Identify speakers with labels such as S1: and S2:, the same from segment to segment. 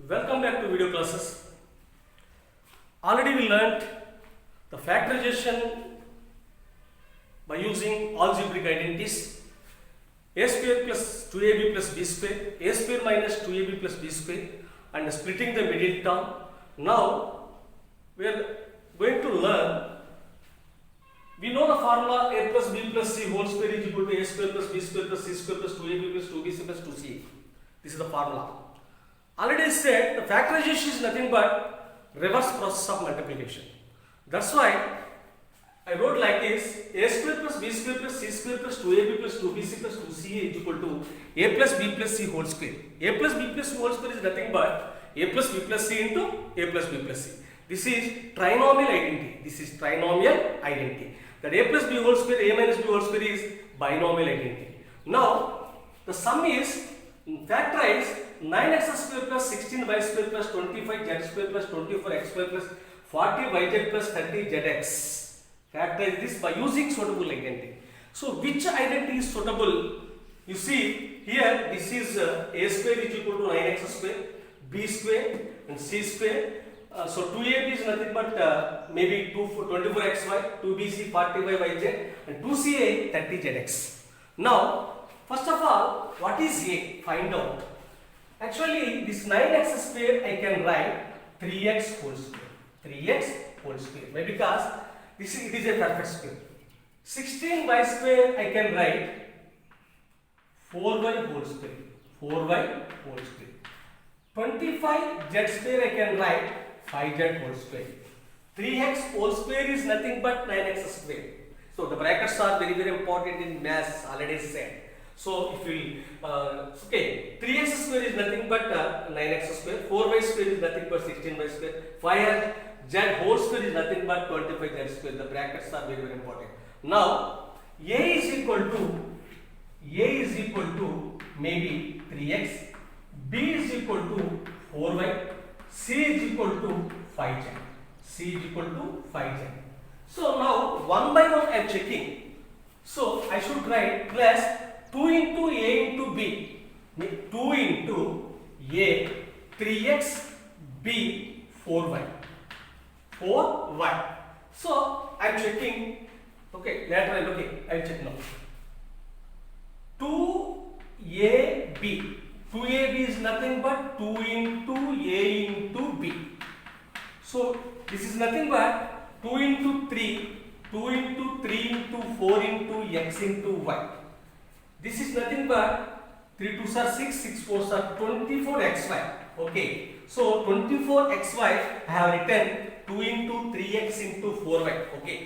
S1: Welcome back to video classes. Already we learnt the factorization by using algebraic identities. A square plus 2ab plus b square, a square minus 2ab plus b square, and splitting the middle term. Now we are going to learn. We know the formula a plus b plus c whole square is equal to a square plus b square plus c square plus 2ab plus 2bc plus 2ca. This is the formula. Already said the factorization is nothing but reverse process of multiplication. That's why I wrote like this: a square plus b square plus c square plus 2ab plus 2bc plus 2ca is equal to a plus b plus c whole square. A plus b plus c whole square is nothing but a plus b plus c into a plus b plus c. This is trinomial identity. This is trinomial identity. That a plus b whole square, a minus b whole square is binomial identity. Now the sum is factorize 9x square plus 16y square plus 25z square plus 24x square plus 40yz plus 30zx. Factorize this by using suitable identity. So which identity is suitable? You see here, this is a square is equal to 9x square, b square and c square. So 2ab is nothing but maybe 24xy, 2bc 40yz and 2ca 30zx. Now first of all, what is a? Find out. Actually, this 9x square I can write 3x whole square. 3x whole square. Why? Because it is a perfect square. 16y square I can write 4y whole square. 4y whole square. 25z square I can write 5z whole square. 3x whole square is nothing but 9x square. So the brackets are very important in maths, already said. So if we okay, 3x square is nothing but 9x square, 4y square is nothing but 16y square, 5z whole square is nothing but 25z square. The brackets are very important. Now a is equal to maybe 3x, b is equal to 4y, c is equal to 5z. c is equal to 5z. So now one by one I am checking. So I should write plus 2 into a into b, 2 into a 3x, b 4y, 4y. So I am checking. Okay, later I will check now. 2ab, 2ab is nothing but 2 into a into b. So this is nothing but 2 into 3, 2 into 3 into 4 into x into y. This is nothing but 3 2s are 6, 6 4s are 24xy. Okay, so 24xy I have written 2 into 3x into 4y. Okay,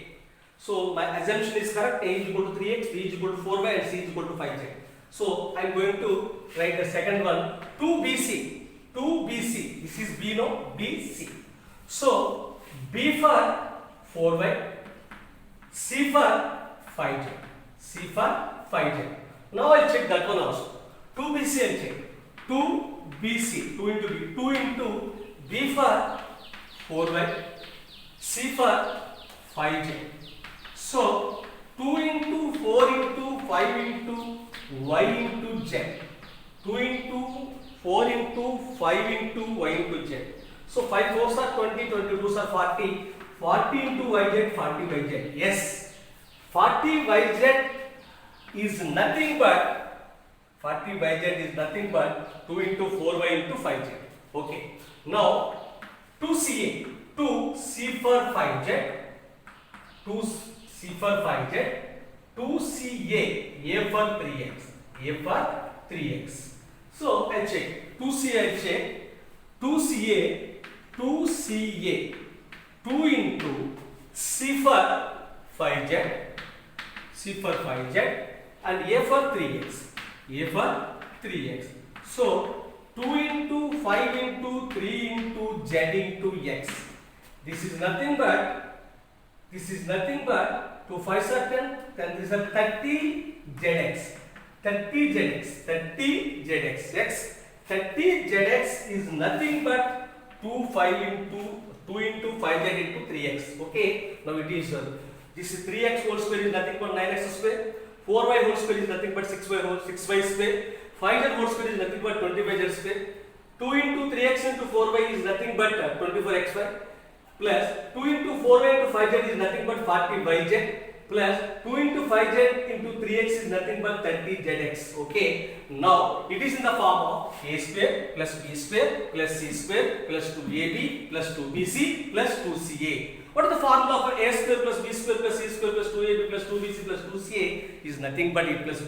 S1: so my assumption is correct. A is equal to 3x, b is equal to 4y and c is equal to 5z. So I am going to write the second one, 2bc. 2bc, this is b, no, bc. So b for 4y, c for 5z, c for 5z. Now I check that one also. 2bc I check. 2bc, 2 into b, 2 into b for 4y, c for 5z. So 2 into 4 into 5 into y into z. 2 into 4 into 5 into y into z. So 5 4s are 20, 22s are 40, 40 into yz, 40 yz. Yes, 40 yz is nothing but 40 yz is nothing but 2 into 4y into 5z. Okay. Now 2ca, 2c for 5z, 2c for 5z, 2ca, a for 3x, a for 3x. So I check 2ca, I check 2ca, 2ca, 2 into c for 5z, c for 5z and a for 3x, a for 3x. So 2 into 5 into 3 into z into x. This is nothing but 2 5s are 10, 10 3s are 30 zx, 30 zx, 30 zx. X 30 zx is nothing but 2 into 5z into 3x. Okay, now it is this is 3x whole square is nothing but 9x square, 4y whole square is nothing but 6y square, 5z whole square is nothing but 25z square, 2 into 3x into 4y is nothing but 24xy plus 2 into 4y into 5z is nothing but 40yz plus 2 into 5z into 3x is nothing but 30zx. Okay. Now it is in the form of a square plus b square plus c square plus 2ab plus 2bc plus 2ca. What is the formula for a square plus b square plus c square plus 2ab plus 2bc plus 2ca is nothing but a plus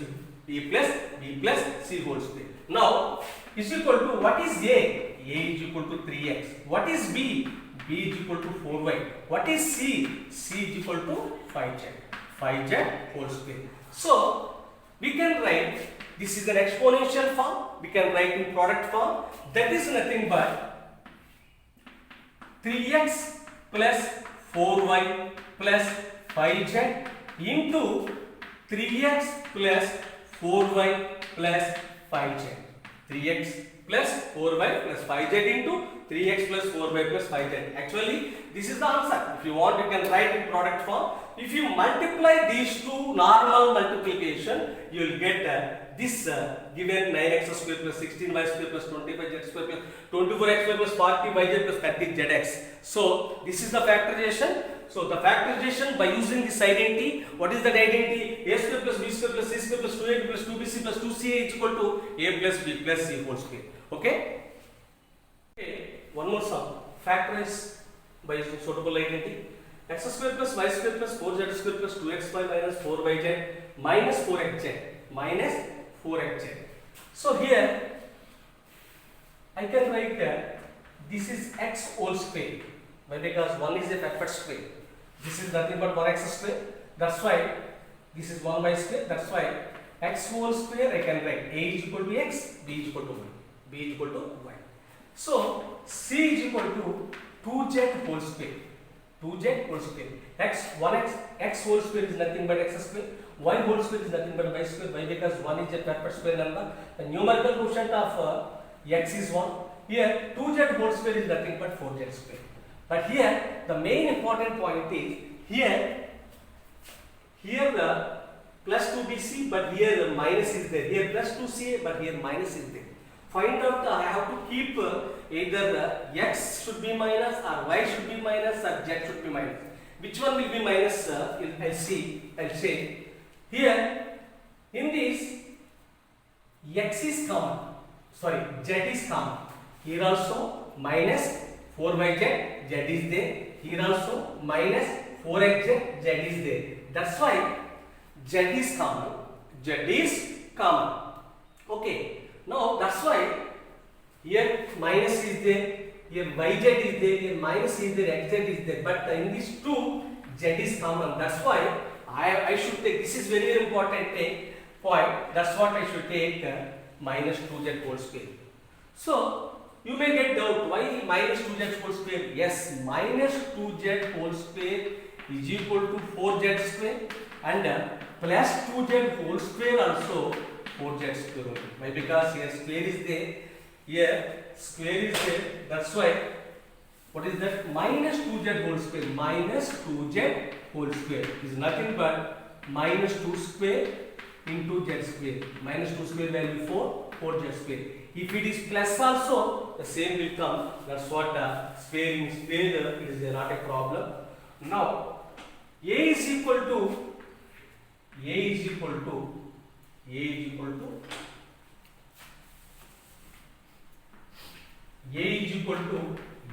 S1: b plus b plus c whole square. Now is equal to what is a? A is equal to 3x. What is b? B is equal to 4y. What is c? C is equal to 5z. 5z whole square. So we can write this is an exponential form. We can write in product form. That is nothing but 3x plus 4y plus 5z into 3x plus 4y plus 5z. 3x plus 4y plus 5z into 3x plus 4y plus 5z. Actually, this is the answer. If you want, you can write in product form. If you multiply these two normal multiplication, you will get this given 9x square plus 16y square plus 25z square plus 24x square plus 40yz plus 30zx. So this is the factorization. So the factorization by using this identity, what is that identity? A square plus b square plus c square plus 2ab plus 2bc plus 2ca is equal to a plus b plus c whole square. Okay? Okay. One more sum. Factorize by using suitable identity. X square plus y square plus 4z square plus 2xy minus 4yz minus 4xz minus 4xz. So here I can write this is x whole square. Why? Because 1 is a factor square. This is nothing but 1x square. That's why this is 1y square. That's why x whole square I can write a is equal to x, b is equal to y, b is equal to y. So c is equal to 2z whole square. 2z whole square. X whole square is nothing but x square. Y whole square is nothing but y square. Why? Because 1 is a perfect square number. The numerical quotient of x is 1. Here 2z whole square is nothing but 4z square. But here the main important point is here the plus 2bc, but here the minus is there. Here plus 2ca, but here minus is there. Find out I have to keep either x should be minus or y should be minus or z should be minus. Which one will be minus? I'll say here in this x is common. Sorry, z is common. Here also minus 4yz, z is there. Here also minus 4xz, z is there. That's why z is common. Z is common. Okay. Now that's why here minus is there, here yz is there, here minus is there, xz is there. But in these two, z is common. That's why I should take. This is very important point. That's what I should take minus 2z whole square. So you may get doubt why minus 2z whole square. Yes, minus 2z whole square is equal to 4z square and plus 2z whole square also 4z square only. Why? Because here square is there, here square is there. That's why what is that? Minus 2z whole square. Minus 2z whole square is nothing but minus 2 square into z square. Minus 2 square value 4, 4z square. If it is plus also, the same will come. That's what squaring square is not a problem. Now a is equal to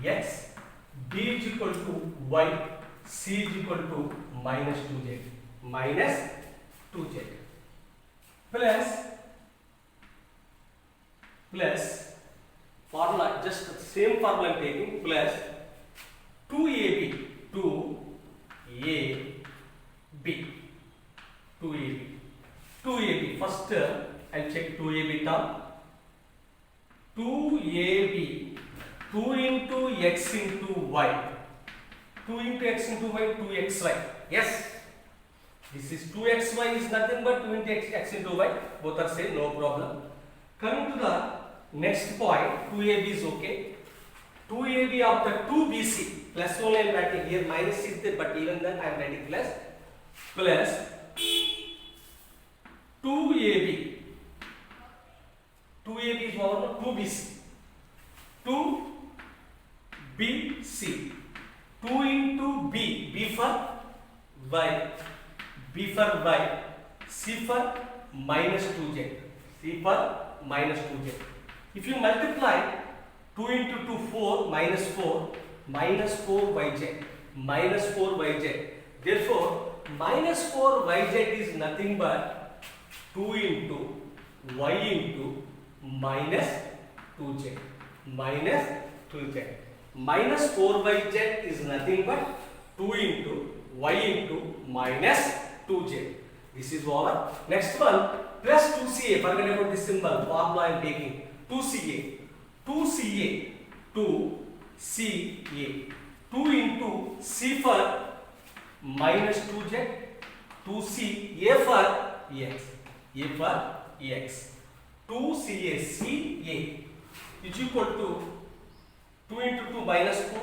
S1: x, b is equal to y, c is equal to minus 2z plus formula, just the same formula I am taking, plus 2ab 2ab. First I will check 2ab term. 2ab, 2 into x into y. 2 into x into y, 2xy. Yes, this is 2xy is nothing but 2 into x into y. Both are same, no problem. Coming to the next point, 2ab is okay. 2ab after 2bc, plus only I am writing here, minus is there, but even then I am writing plus 2ab. 2ab is over 2bc. 2BC. 2 into B. B for Y. B for Y. C for minus 2Z. C for minus 2Z. If you multiply 2 into 2, 4, minus 4, minus 4YZ. Minus 4YZ. Therefore, minus 4YZ is nothing but 2 into Y into minus 2Z. Minus 2Z. Minus 4YZ is nothing but 2 into Y into minus 2Z. This is our next one. Plus 2CA. Forget about this symbol. Formula I am taking. 2CA. 2CA. 2CA. 2 into C for minus 2Z. 2C. A for X. A for X. 2CA. CA is equal to 2 into 2 minus 4.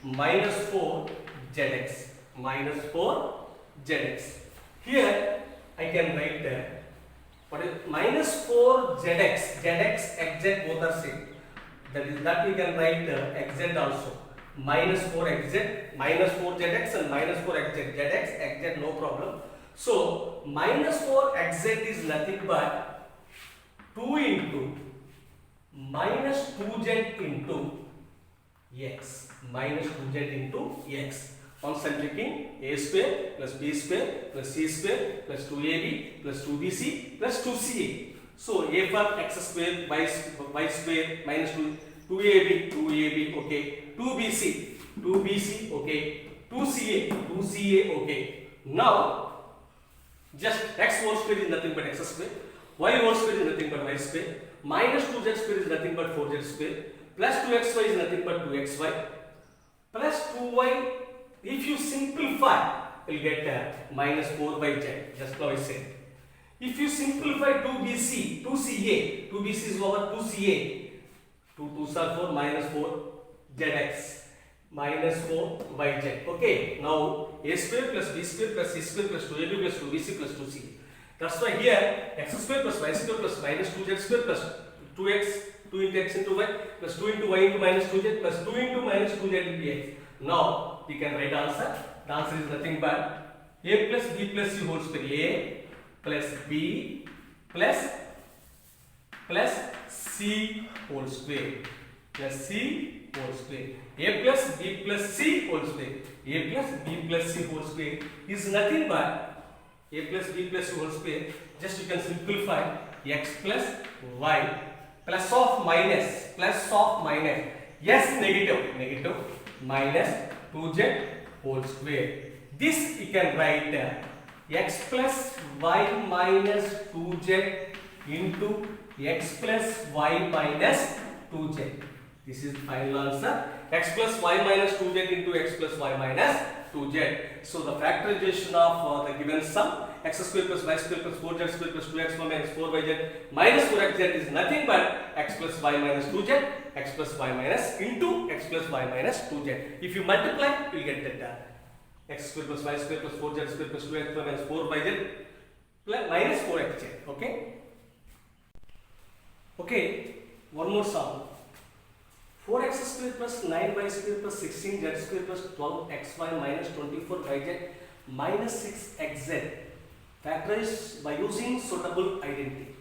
S1: Minus 4 ZX. Minus 4 ZX. Here I can write what is minus 4 ZX. ZX, XZ both are same. That we can write XZ also. Minus 4 XZ, minus 4 ZX and minus 4 XZ. ZX, XZ no problem. So minus 4 XZ is nothing but 2 into minus 2Z into X. Minus 2Z into X. Once I am taking A square plus B square plus C square plus 2AB plus 2BC plus 2CA. So A for X square Y square minus 2AB, okay. 2BC, okay. 2CA, okay. Now, just X whole square is nothing but X square. Y whole square is nothing but Y square. Minus 2Z square is nothing but 4Z square. Plus 2XY is nothing but 2XY. Plus 2Y. If you simplify, you will get minus 4 by Z, just now I said. If you simplify 2BC, 2CA, 2BC is over 2CA, 2 2s are 4, minus 4 ZX, minus 4 YZ. Okay, now A square plus B square plus C square plus 2AB plus 2BC plus 2C. That's why here X square plus Y square plus minus 2Z square plus 2X, 2 into X into Y plus 2 into Y into minus 2Z plus 2 into minus 2Z into X. Now, we can write answer. The answer is nothing but A plus B plus C whole square. A plus B plus C whole square. Plus C whole square. A plus B plus C whole square. A plus B plus C whole square is nothing but A plus B plus C whole square. Just you can simplify X plus Y plus of minus. Yes, negative. Minus 2Z whole square. This you can write X plus Y minus 2Z into X plus Y minus 2Z. This is final answer. X plus Y minus 2Z into X plus Y minus 2Z. So the factorization of the given sum X square plus Y square plus 4Z square plus 2X minus 4YZ minus 4XZ is nothing but X plus Y minus 2Z, X plus Y minus into X plus Y minus 2Z. If you multiply, you will get that X square plus Y square plus 4Z square plus 2X minus 4YZ minus 4XZ. Okay, one more sum. 4x square plus 9y square plus 16z square plus 12xy minus 24yz minus 6xz. Factorized by using suitable identity.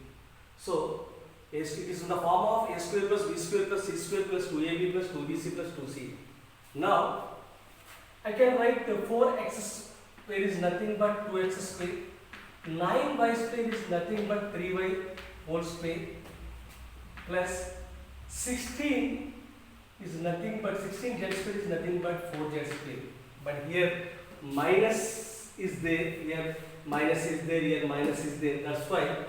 S1: So, it is in the form of a square plus b square plus c square plus 2ab plus 2bc plus 2c. Now, I can write the 4x square is nothing but 2x square. 9y square is nothing but 3y whole square plus 16 is nothing but 16z square is nothing but 4z square. But here minus is there, here minus is there, here minus is there. That's why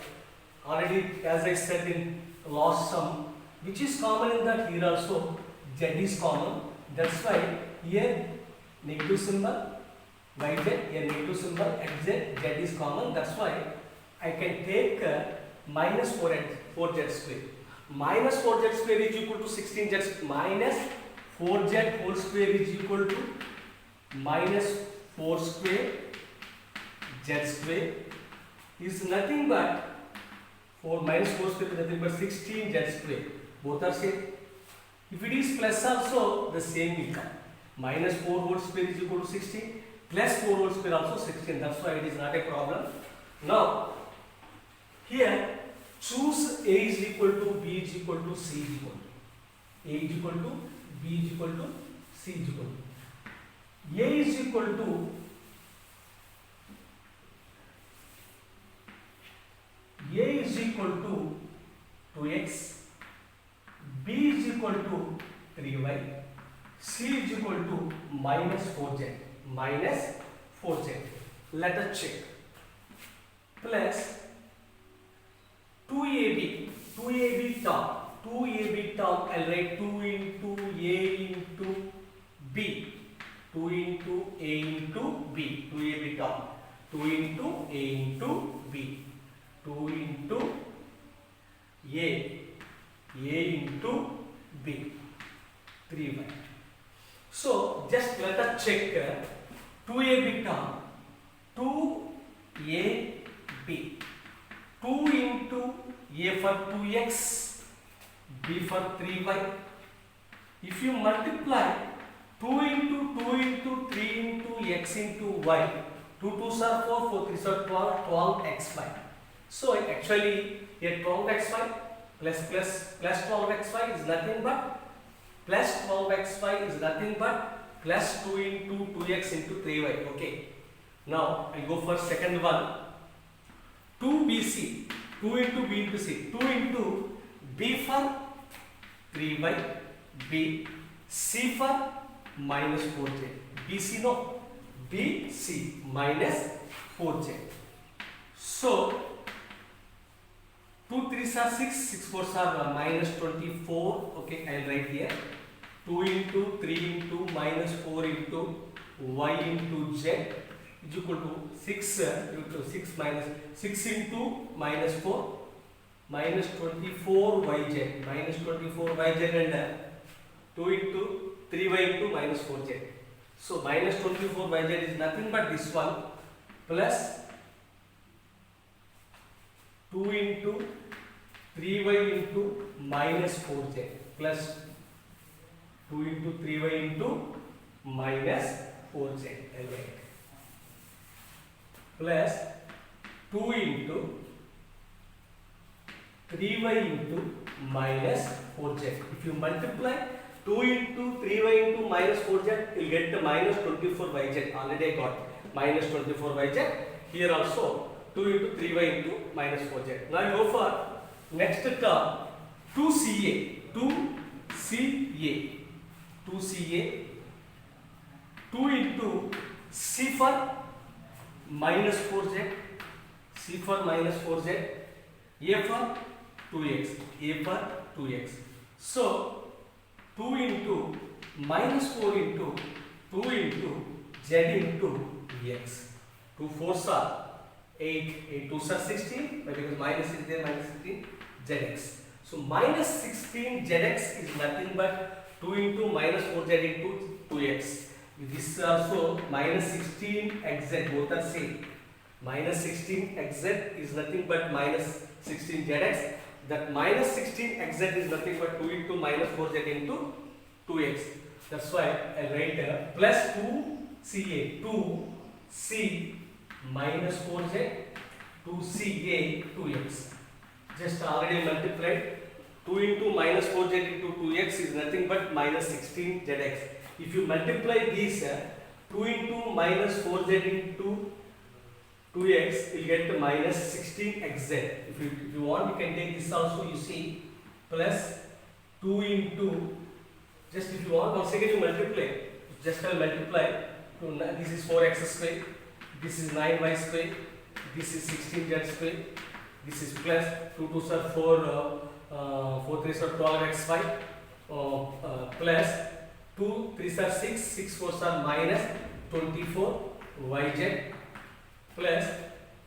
S1: already, as I said in last sum, which is common in that, here also z is common. That's why here negative symbol yz, here negative symbol xz, z is common. That's why I can take minus 4z square. Minus 4z square is equal to 16z minus 4z whole square is equal to minus 4 square z square is nothing but 4 minus 4 square is nothing but 16z square. Both are same. If it is plus also, the same will come. Minus 4 whole square is equal to 16. Plus 4 whole square also 16. That's why it is not a problem. Now, here choose A is equal to B is equal to C is equal to. A is equal to B is equal to C is equal to. A is equal to A is equal to 2x, B is equal to 3y, C is equal to minus 4z, minus 4z. Let us check. Plus 2ab, 2ab term, 2ab term, I'll write 2 into A into B, 2 into A into B, 2ab term, 2 into A into B, 2 into A into B, 3y. So just let us check 2ab term, 2ab, 2 into A for 2x, B for 3y. If you multiply 2 into 3 into x into y, 2 2s are 4, 4 3s are 12, 12xy. So actually a 12xy plus 12xy is nothing but plus 12xy is nothing but plus 2 into 2x into 3y. Okay. Now I go for second one. 2bc, 2 into b into c, 2 into b for 3y, b, c for minus 4j, bc no, bc minus 4j. So 2 3s are 6, 6 4s are minus 24. Okay, I will write here 2 into 3 into minus 4 into y into z is equal to 6 minus 6 into minus 4 minus 24 yz, minus 24 yz and 2 into 3y into minus 4z. So minus 24 yz is nothing but this one plus 2 into 3y into minus 4z plus 2 into 3y into minus 4z, plus 2 into 3y into minus 4z. If you multiply 2 into 3y into minus 4z, you will get the minus 24 yz. Already I got minus 24 yz. Here also 2 into 3y into minus 4z. Now I go for next term 2ca, 2ca, 2ca, 2 into c for minus 4z, c for minus 4z, a for 2x, a for 2x. So 2 into minus 4 into 2 into z into x. 2 4s are 8, 8 2s are 16, but because minus is there, minus 16 zx. So minus 16 zx is nothing but 2 into minus 4z into 2x. This is also minus 16 xz, both are same. Minus 16 xz is nothing but minus 16 zx. That minus 16 xz is nothing but 2 into minus 4z into 2x. That's why I write plus 2ca, 2c minus 4z, 2ca, 2x. Just already multiplied. 2 into minus 4z into 2x is nothing but minus 16 zx. If you multiply these 2 into minus 4z into 2x, you will get to minus 16 xz. If you want, you can take this also. You see, plus 2 into, just if you want, once again you multiply. Just multiply. This is 4x square. This is 9y square. This is 16z square. This is plus 2 2s are 4, 4 3s are 12xy, plus 2 3s are 6, 6 4s are minus 24 yz, plus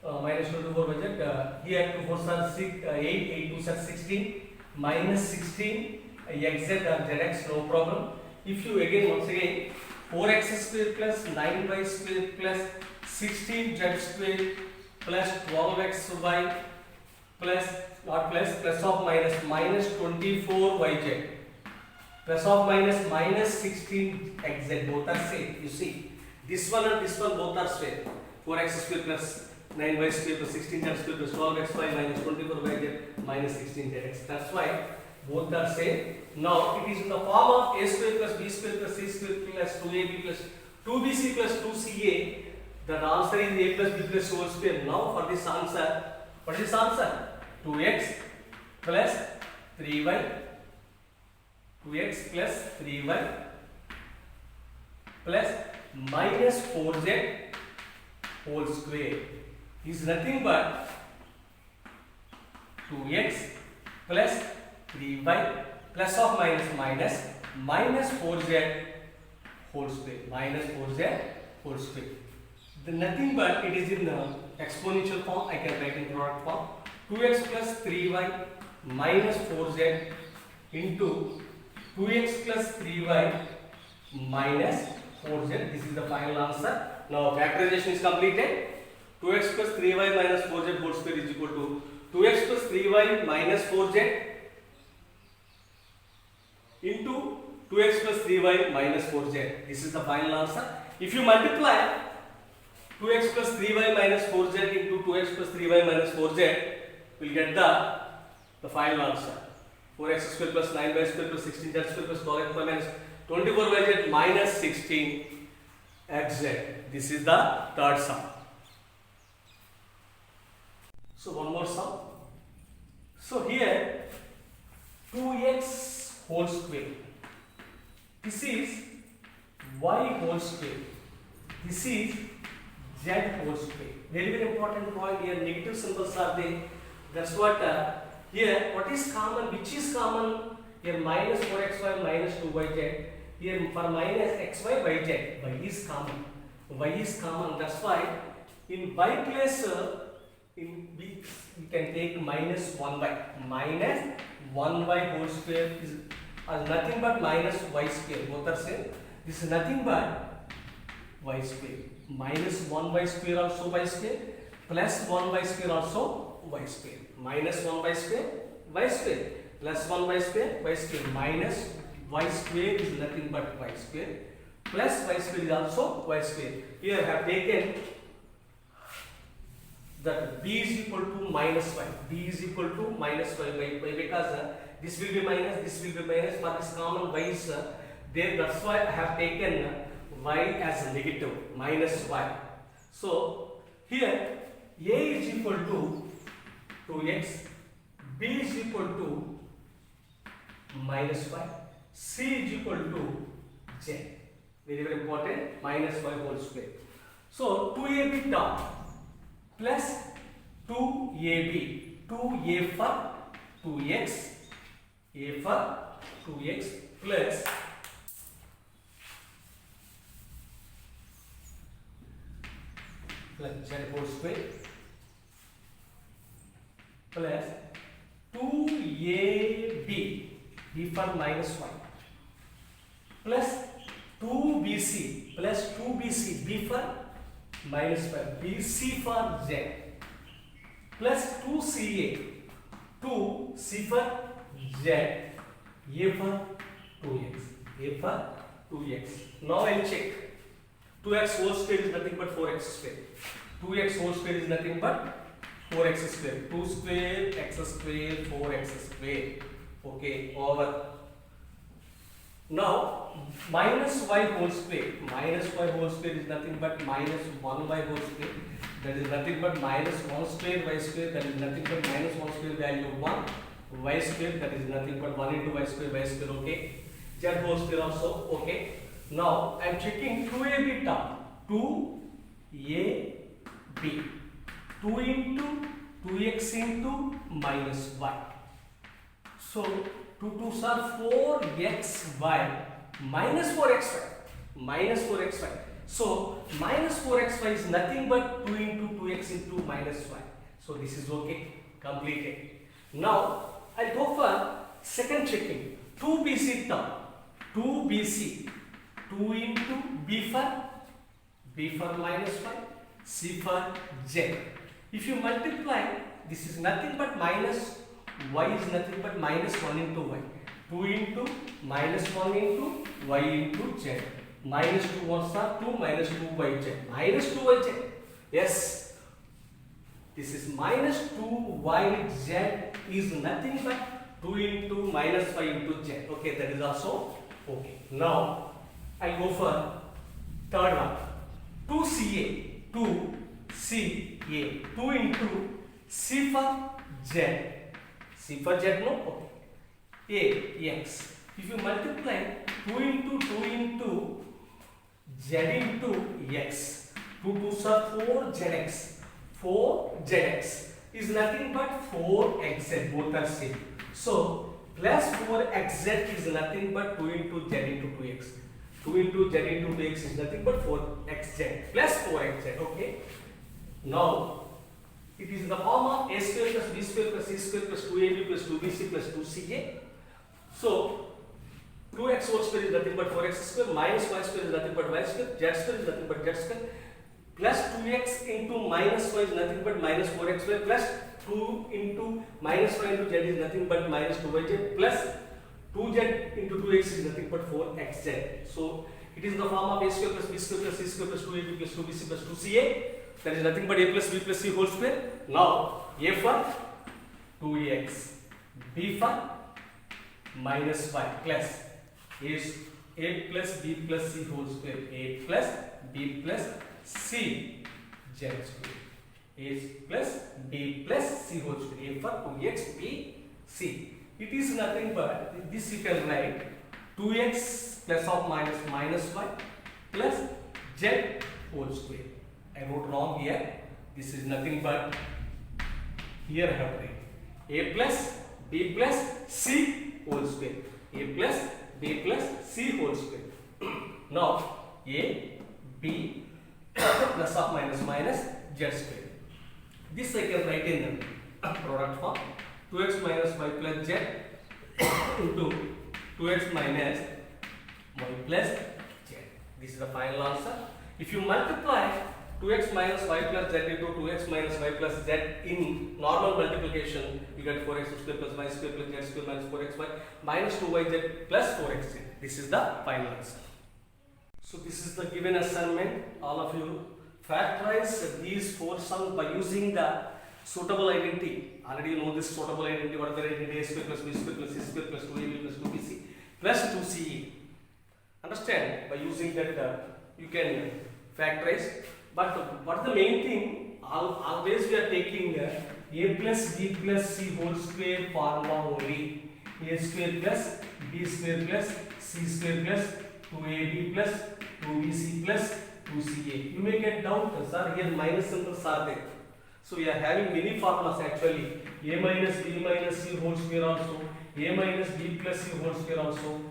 S1: minus 24 yz. Here 2 4s are 6, 8, 8 2s are 16, minus 16 xz or zx, no problem. If you again once again 4x square plus 9y square plus 16z square plus 12xy plus not plus plus of minus minus 24 yz plus of minus minus 16 xz, both are same. You see, this one and this one both are same. 4x square plus 9y square plus 16z square plus 12xy minus 24yz minus 16zx. That's why both are same. Now it is in the form of a square plus b square plus c square plus 2ab plus 2bc plus 2ca. The answer is a plus b plus c whole square. Now for this answer, what is this answer? 2x plus 3y, 2x plus 3y plus minus 4z whole square is nothing but 2x plus 3y plus of minus minus 4z whole square, minus 4z whole square. The nothing but it is in the exponential form. I can write in product form. 2x plus 3y minus 4z into 2x plus 3y minus 4z. This is the final answer. Now factorization is completed. 2x plus 3y minus 4z whole square is equal to 2x plus 3y minus 4z into 2x plus 3y minus 4z. This is the final answer. If you multiply 2x plus 3y minus 4z into 2x plus 3y minus 4z, we'll get the final answer. 4x square plus 9y square plus 16z square plus 12x minus 24yz minus 16xz. This is the third sum. So one more sum. So here 2x whole square. This is y whole square. This is z whole square. Very important point here. Negative symbols are there. That's what here. What is common? Which is common? Here minus 4xy minus 2yz. Here for minus xy yz, y is common. Y is common. That's why in y place in we can take minus 1y. Minus 1y whole square is nothing but minus y square. Both are same. This is nothing but y square. Minus 1y square also y square. Plus 1y square also y square. Minus 1y square y square. Plus 1y square y square. Minus y square is nothing but y square. Plus y square is also y square. Here I have taken that b is equal to minus y. B is equal to minus y because this will be minus, this will be minus. For this common y is there. That's why I have taken y as negative, minus y. So here a is equal to 2x, b is equal to minus y, c is equal to z. Very important. Minus y whole square. So 2ab top plus 2ab, 2a for 2x, a for 2x plus z whole square plus 2ab, b for minus 1 plus 2bc plus 2bc, b for minus 5, bc for z plus 2ca, 2c for z, a for 2x, a for 2x. Now I will check. 2x whole square is nothing but 4x square. 2x whole square is nothing but 4x square. 2 square x square 4x square. Okay, over. Now minus y whole square. Minus y whole square is nothing but minus 1y whole square. That is nothing but minus 1 square y square. That is nothing but minus 1 square value 1 y square. That is nothing but 1 into y square y square. Okay. Z whole square also. Okay. Now I am checking 2ab top. 2ab. 2 into 2x into minus y. So 2 2s are 4xy minus 4xy. Minus 4xy. So minus 4xy is nothing but 2 into 2x into minus y. So this is okay. Completed. Now I'll go for second checking. 2bc top. 2bc. 2 into b for minus y, c for z. If you multiply, this is nothing but minus y is nothing but minus 1 into y. 2 into minus 1 into y into z. Minus 2 ones are 2, minus 2yz. Minus 2yz. Yes. This is minus 2yz is nothing but 2 into minus 5 into z. Okay, that is also okay. Now, I go for third one. 2ca. 2ca. 2 into c for z. C for z, no? Okay. A, x. If you multiply 2 into z into x, 2 2s are 4zx. 4zx is nothing but 4xz, both are same. So, plus 4xz is nothing but 2 into z into 2x. 2 into z into 2x is nothing but 4xz plus 4xz, okay? Now, it is in the form of a square plus b square plus c square plus 2ab plus 2bc plus 2ca. So, 2x whole square is nothing but 4x square, minus y square is nothing but y square, z square is nothing but z square, plus 2x into minus y is nothing but minus 4x square, plus 2 into minus y into z is nothing but minus 2yz, plus 2z into 2x is nothing but 4xz. So, it is in the form of a square plus b square plus c square plus 2ab plus 2bc plus 2ca. That is nothing but a plus b plus c whole square. Now, a for 2x, b for minus y plus is a plus b plus c whole square, a plus b plus c z square, a plus b plus c whole square, a for 2x, b, c. It is nothing but this you can write 2x plus or minus y plus z whole square. I wrote wrong here. This is nothing but here I have written a plus b plus c whole square. A plus b plus c whole square. Now a b plus or minus z square. This I can write in the product form. 2x minus y plus z into 2x minus y plus z. This is the final answer. If you multiply 2x minus y plus z into 2x minus y plus z in normal multiplication, you get 4x square plus y square plus z square minus 4xy minus 2yz plus 4xz. This is the final answer. So this is the given assignment. All of you factorize these four sums by using the suitable identity. Already you know this suitable identity. What is the identity? A square plus b square plus c square plus 2ab plus 2bc plus 2ce. Understand? By using that you can factorize. But what the main thing? Always we are taking a plus b plus c whole square formula only. A square plus b square plus c square plus 2ab plus 2bc plus 2ca. You may get doubt, sir, here minus symbols are there. So we are having many formulas actually. A minus b minus c whole square also. A minus b plus c whole square also.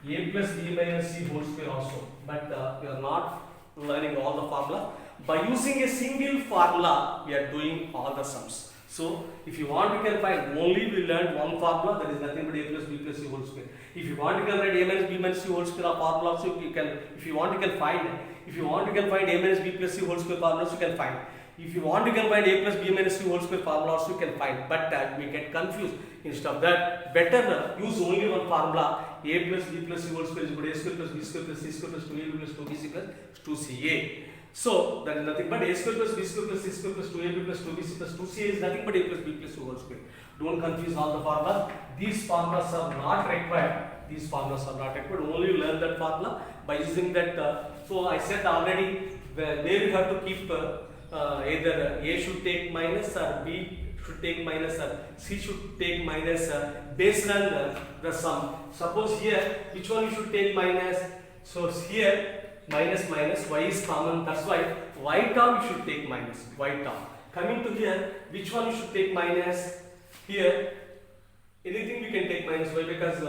S1: A plus b minus c whole square also. But we are not learning all the formula. By using a single formula, we are doing all the sums. So, if you want, you can find. Only we learned one formula, that is nothing but a plus b plus c whole square. If you want, you can write a minus b minus c whole square formula. So you can, if you want, you can find. If you want, you can find a minus b plus c whole square formula. You can find. If you want, you can find a plus b minus c whole square formula. Also you can find. But we get confused. Instead of that, better use only one formula. A plus b plus c whole square is equal to a square plus b square plus c square plus 2ab plus 2bc plus 2ca. So that is nothing but a square plus b square plus c square plus 2ab plus 2bc plus 2ca is nothing but a plus b plus c whole square. Don't confuse all the formulas. These formulas are not required. These formulas are not required. Only learn that formula by using that. So I said already where you have to keep either a should take minus or b should take minus or c should take minus based on the sum. Suppose here which one you should take minus. So here minus minus y is common, that's why y term you should take minus, y term. Coming to here, which one you should take minus? Here anything we can take minus y because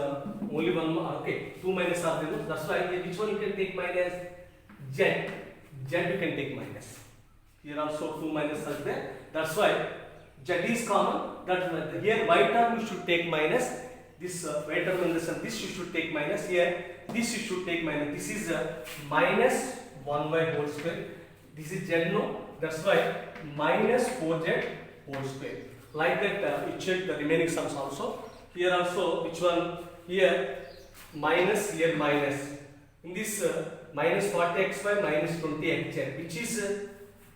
S1: only one, okay, 2 minus are there, that's why which one you can take minus? Z you can take minus. Here also 2 minus are there, that's why z is common, that here y term you should take minus. This y term in this and this you should take minus. Here this you should take minus. This is minus 1y whole square. This is z, no, that's why minus 4z whole square. Like that you check the remaining sums also. Here also which one here minus, here minus. In this minus 40x2 minus 20x, which is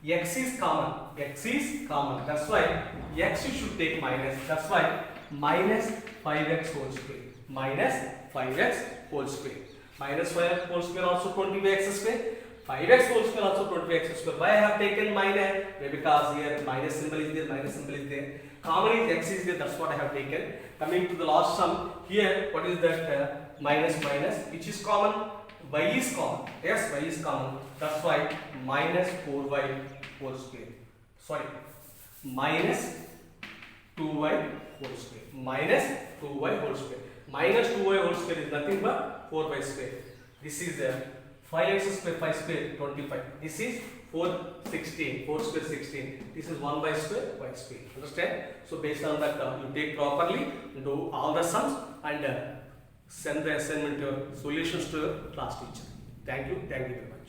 S1: x is common. X is common. That's why x you should take minus. That's why minus 5x whole square. Minus 5x whole square. Minus 5x whole square also 20x square. 5x whole square also 20x square. Why I have taken minus? Because here minus symbol is there, minus symbol is there. Common is x is there, that's what I have taken. Coming to the last sum, here what is that minus minus, which is common? Y is common. Yes, y is common. That's why minus 4y whole square. Sorry, minus 2y whole square. Minus 2y whole square. Minus 2y whole square is nothing but 4y square. This is 5x square, 5 square, 25. This is 4, 16. 4 square, 16. This is 1 by square, y square. Understand? So based on that, you take properly, do all the sums and send the assignment solutions to your class teacher. Thank you very much.